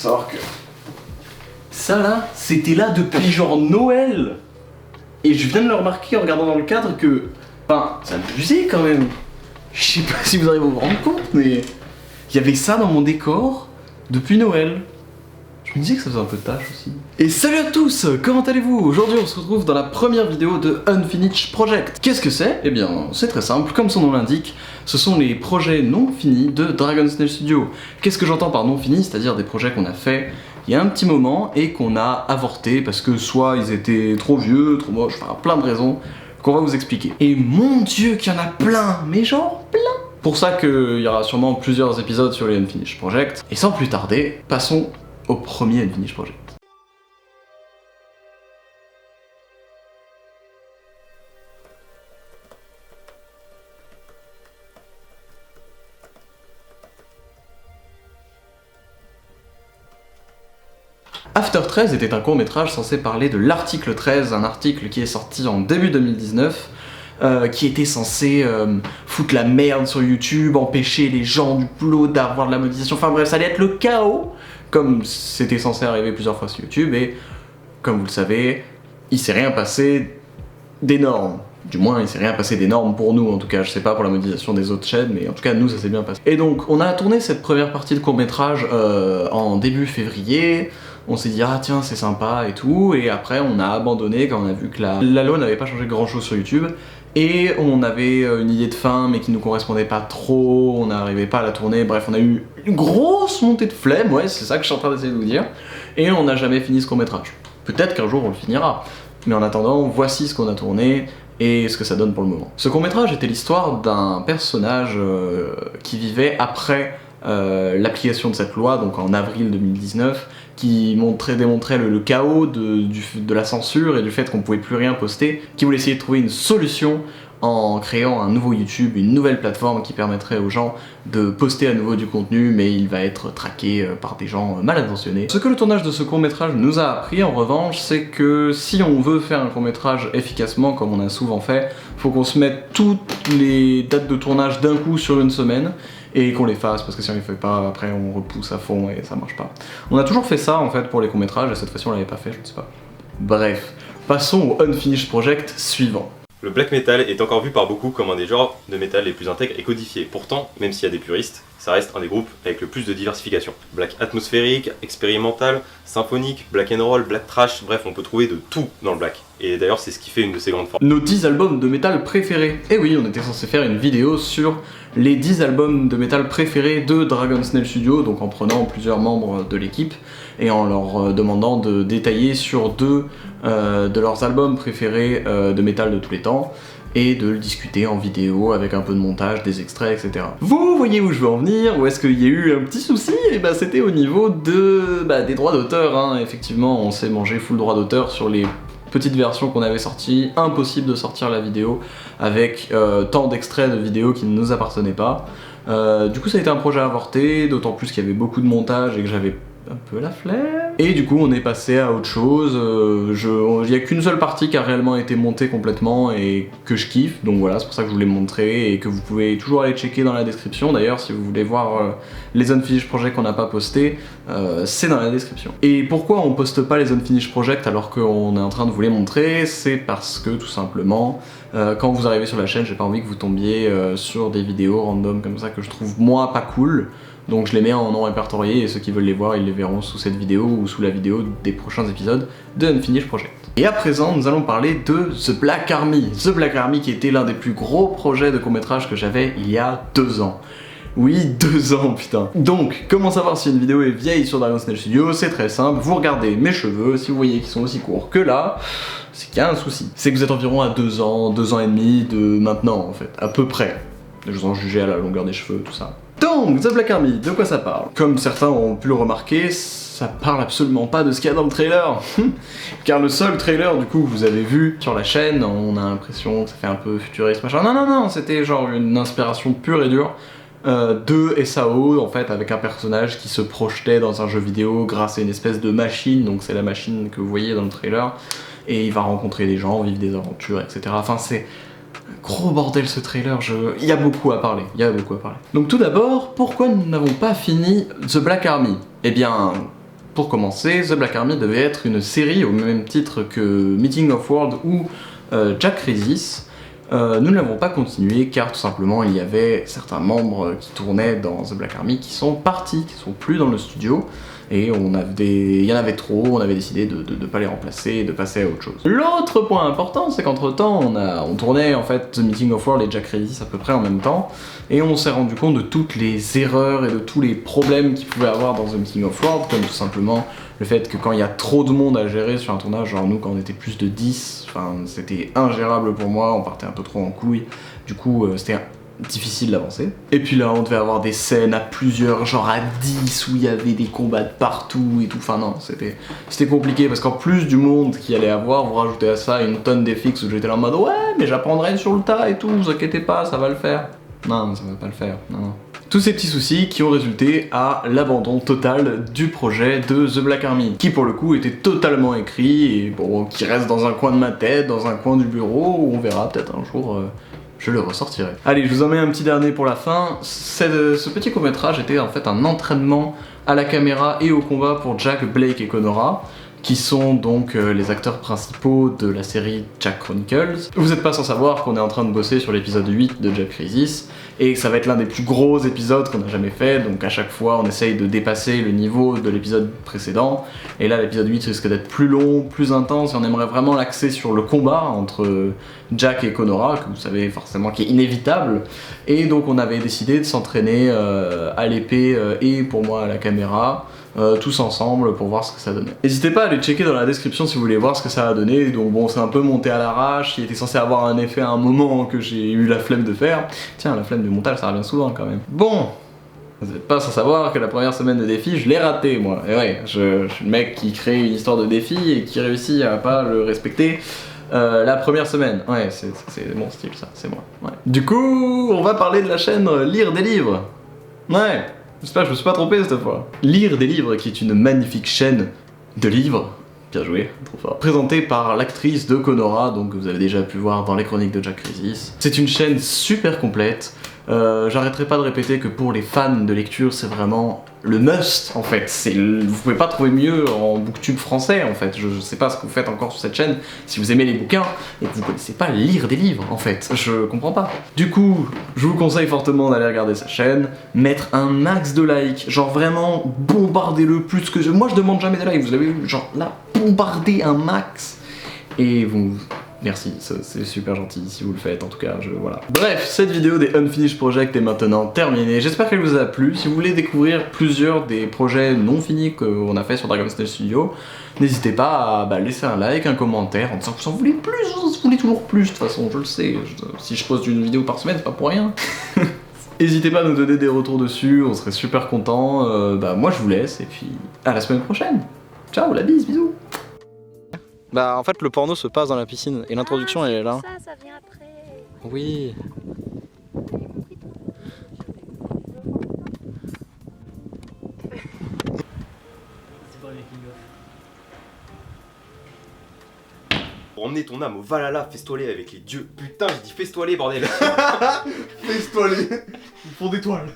savoir que ça là, c'était là depuis genre Noël. Et je viens de le remarquer en regardant dans le cadre que, enfin, c'est abusé quand même. Je sais pas si vous arrivez à vous rendre compte, mais il y avait ça dans mon décor depuis Noël. Je me disais que ça faisait un peu de tâche aussi. Et salut à tous, comment allez-vous? Aujourd'hui on se retrouve dans la première vidéo de Unfinished Project. Qu'est-ce que c'est? Eh bien c'est très simple, comme son nom l'indique, ce sont les projets non finis de Dragon Snail Studio. Qu'est-ce que j'entends par non finis? C'est-à-dire des projets qu'on a fait il y a un petit moment et qu'on a avorté parce que soit ils étaient trop vieux, trop moches, enfin plein de raisons qu'on va vous expliquer. Et mon dieu qu'il y en a plein, mais genre plein! Pour ça qu'il y aura sûrement plusieurs épisodes sur les Unfinished Project. Et sans plus tarder, passons au premier Unfinished Project. After 13 était un court-métrage censé parler de l'article 13, un article qui est sorti en début 2019, qui était censé foutre la merde sur YouTube, empêcher les gens du boulot d'avoir de la monétisation, enfin bref, ça allait être le chaos, comme c'était censé arriver plusieurs fois sur YouTube, et comme vous le savez, il s'est rien passé d'énorme. Du moins, il s'est rien passé d'énorme pour nous, en tout cas, je sais pas pour la monétisation des autres chaînes, mais en tout cas, nous, ça s'est bien passé. Et donc, on a tourné cette première partie de court-métrage en début février. On s'est dit ah tiens c'est sympa et tout, et après on a abandonné quand on a vu que la loi n'avait pas changé grand chose sur YouTube, et on avait une idée de fin mais qui nous correspondait pas trop, on n'arrivait pas à la tourner, bref on a eu une grosse montée de flemme, ouais c'est ça que je suis en train d'essayer de vous dire, et on n'a jamais fini ce court métrage. Peut-être qu'un jour on le finira, mais en attendant voici ce qu'on a tourné et ce que ça donne pour le moment. Ce court métrage était l'histoire d'un personnage qui vivait après l'application de cette loi, donc en avril 2019, qui démontrait le chaos de la censure et du fait qu'on pouvait plus rien poster, qui voulait essayer de trouver une solution en créant un nouveau YouTube, une nouvelle plateforme qui permettrait aux gens de poster à nouveau du contenu, mais il va être traqué par des gens mal intentionnés. Ce que le tournage de ce court-métrage nous a appris en revanche, c'est que si on veut faire un court-métrage efficacement, comme on a souvent fait, faut qu'on se mette toutes les dates de tournage d'un coup sur une semaine, et qu'on les fasse, parce que si on les fait pas, après on repousse à fond et ça marche pas. On a toujours fait ça en fait pour les courts-métrages, et cette fois-ci on l'avait pas fait, je ne sais pas. Bref, passons au Unfinished Project suivant. Le black metal est encore vu par beaucoup comme un des genres de métal les plus intègres et codifiés. Pourtant, même s'il y a des puristes, ça reste un des groupes avec le plus de diversification. Black atmosphérique, expérimental, symphonique, black and roll, black trash, bref on peut trouver de tout dans le black. Et d'ailleurs c'est ce qui fait une de ses grandes forces. Nos 10 albums de métal préférés. Et oui, on était censé faire une vidéo sur les 10 albums de métal préférés de Dragon Snail Studio, donc en prenant plusieurs membres de l'équipe et en leur demandant de détailler sur deux de leurs albums préférés de métal de tous les temps, et de le discuter en vidéo avec un peu de montage, des extraits, etc. Vous voyez où je veux en venir, ou est-ce qu'il y a eu un petit souci? Et bah c'était au niveau des droits d'auteur, hein. Effectivement on s'est mangé full droit d'auteur sur les petites versions qu'on avait sorties, impossible de sortir la vidéo avec tant d'extraits de vidéos qui ne nous appartenaient pas. Du coup ça a été un projet avorté, d'autant plus qu'il y avait beaucoup de montage et que j'avais un peu la flemme. Et du coup on est passé à autre chose, il n'y a qu'une seule partie qui a réellement été montée complètement et que je kiffe, donc voilà, c'est pour ça que je voulais montrer et que vous pouvez toujours aller checker dans la description. D'ailleurs si vous voulez voir les Unfinished Project qu'on n'a pas posté, c'est dans la description. Et pourquoi on poste pas les Unfinished Project alors qu'on est en train de vous les montrer? C'est parce que tout simplement, quand vous arrivez sur la chaîne, j'ai pas envie que vous tombiez sur des vidéos random comme ça que je trouve moi pas cool. Donc je les mets en non répertorié et ceux qui veulent les voir, ils les verront sous cette vidéo ou sous la vidéo des prochains épisodes de Unfinished Project. Et à présent, nous allons parler de The Black Army. The Black Army qui était l'un des plus gros projets de court-métrage que j'avais il y a 2 ans. Oui, 2 ans, putain. Donc, comment savoir si une vidéo est vieille sur Dragon Snail Studio? C'est très simple, vous regardez mes cheveux, si vous voyez qu'ils sont aussi courts que là, c'est qu'il y a un souci. C'est que vous êtes environ à 2 ans et demi de maintenant en fait, à peu près. Je vous en jugeais à la longueur des cheveux, tout ça. Donc, The Black Army, de quoi ça parle? Comme certains ont pu le remarquer, ça parle absolument pas de ce qu'il y a dans le trailer. Car le seul trailer du coup que vous avez vu sur la chaîne, on a l'impression que ça fait un peu futuriste machin. Non, c'était genre une inspiration pure et dure de SAO en fait, avec un personnage qui se projetait dans un jeu vidéo grâce à une espèce de machine, donc c'est la machine que vous voyez dans le trailer, et il va rencontrer des gens, vivre des aventures, etc. Enfin c'est gros bordel ce trailer, il y a beaucoup à parler, Donc tout d'abord, pourquoi nous n'avons pas fini The Black Army? Eh bien, Pour commencer, The Black Army devait être une série au même titre que Meeting of Worlds ou Jack Crisis. Nous ne l'avons pas continué car tout simplement il y avait certains membres qui tournaient dans The Black Army qui sont partis, qui sont plus dans le studio, et il y en avait trop, on avait décidé de ne pas les remplacer et de passer à autre chose. L'autre point important, c'est qu'entre temps on tournait en fait The Meeting of Worlds et Jack Crisis à peu près en même temps, et on s'est rendu compte de toutes les erreurs et de tous les problèmes qu'il pouvait avoir dans The Meeting of Worlds, comme tout simplement le fait que quand il y a trop de monde à gérer sur un tournage, genre nous quand on était plus de 10, c'était ingérable pour moi, on partait un peu trop en couille, du coup c'était difficile d'avancer. Et puis là on devait avoir des scènes à plusieurs, genre à 10, où il y avait des combats de partout et tout, enfin non, c'était compliqué, parce qu'en plus du monde qu'il allait avoir, vous rajoutez à ça une tonne d'FX où j'étais là en mode ouais mais j'apprendrai sur le tas et tout, vous inquiétez pas, ça va le faire. Non, ça va pas le faire, non. Tous ces petits soucis qui ont résulté à l'abandon total du projet de The Black Army, qui pour le coup était totalement écrit et bon, qui reste dans un coin de ma tête, dans un coin du bureau, où on verra peut-être un jour je le ressortirai. Allez, je vous en mets un petit dernier pour la fin. Ce petit court-métrage était en fait un entraînement à la caméra et au combat pour Jack, Blake et Connora, qui sont donc les acteurs principaux de la série Jack Chronicles. Vous n'êtes pas sans savoir qu'on est en train de bosser sur l'épisode 8 de Jack Crisis, et que ça va être l'un des plus gros épisodes qu'on a jamais fait, donc à chaque fois on essaye de dépasser le niveau de l'épisode précédent, et là l'épisode 8 risque d'être plus long, plus intense, et on aimerait vraiment l'axer sur le combat entre Jack et Connora, que vous savez forcément qui est inévitable, et donc on avait décidé de s'entraîner à l'épée et pour moi à la caméra, tous ensemble pour voir ce que ça donnait. N'hésitez pas à aller checker dans la description si vous voulez voir ce que ça a donné, donc bon c'est un peu monté à l'arrache, il était censé avoir un effet à un moment que j'ai eu la flemme de faire. Tiens, la flemme du montage ça revient souvent quand même. Bon, vous n'êtes pas sans savoir que la première semaine de défi je l'ai raté moi, et ouais, je suis le mec qui crée une histoire de défi et qui réussit à pas le respecter. La première semaine, ouais, c'est mon style ça, c'est moi. Ouais. Du coup, on va parler de la chaîne Lire des livres. Ouais. J'espère que je me suis pas trompé cette fois. Lire des livres, qui est une magnifique chaîne de livres, bien joué, trop fort, présentée par l'actrice de Connora, donc vous avez déjà pu voir dans les chroniques de Jack Crisis. C'est une chaîne super complète, j'arrêterai pas de répéter que pour les fans de lecture, c'est vraiment le must en fait. Vous pouvez pas trouver mieux en booktube français en fait. Je sais pas ce que vous faites encore sur cette chaîne, si vous aimez les bouquins et que vous connaissez pas lire des livres en fait. Je comprends pas. Du coup, je vous conseille fortement d'aller regarder sa chaîne, mettre un max de likes, genre vraiment bombardez-le plus que moi je demande jamais de likes, vous avez vu, genre là, bombardez un max et vous... Merci, c'est super gentil si vous le faites, en tout cas, voilà. Bref, cette vidéo des Unfinished Project est maintenant terminée, j'espère qu'elle vous a plu. Si vous voulez découvrir plusieurs des projets non finis qu'on a fait sur Dragon's Nest Studio, n'hésitez pas à laisser un like, un commentaire, en disant que vous en voulez plus, vous voulez toujours plus, de toute façon, je le sais. Si je poste une vidéo par semaine, c'est pas pour rien. N'hésitez pas à nous donner des retours dessus, on serait super contents. Moi je vous laisse, et puis à la semaine prochaine. Ciao, la bise, bisous. Bah en fait le porno se passe dans la piscine et l'introduction elle est là. Ça vient après. Oui. Pour emmener ton âme au Valhalla, festoyer avec les dieux. Putain, je dis festoyer, bordel. Festoyer. Ils font des toiles.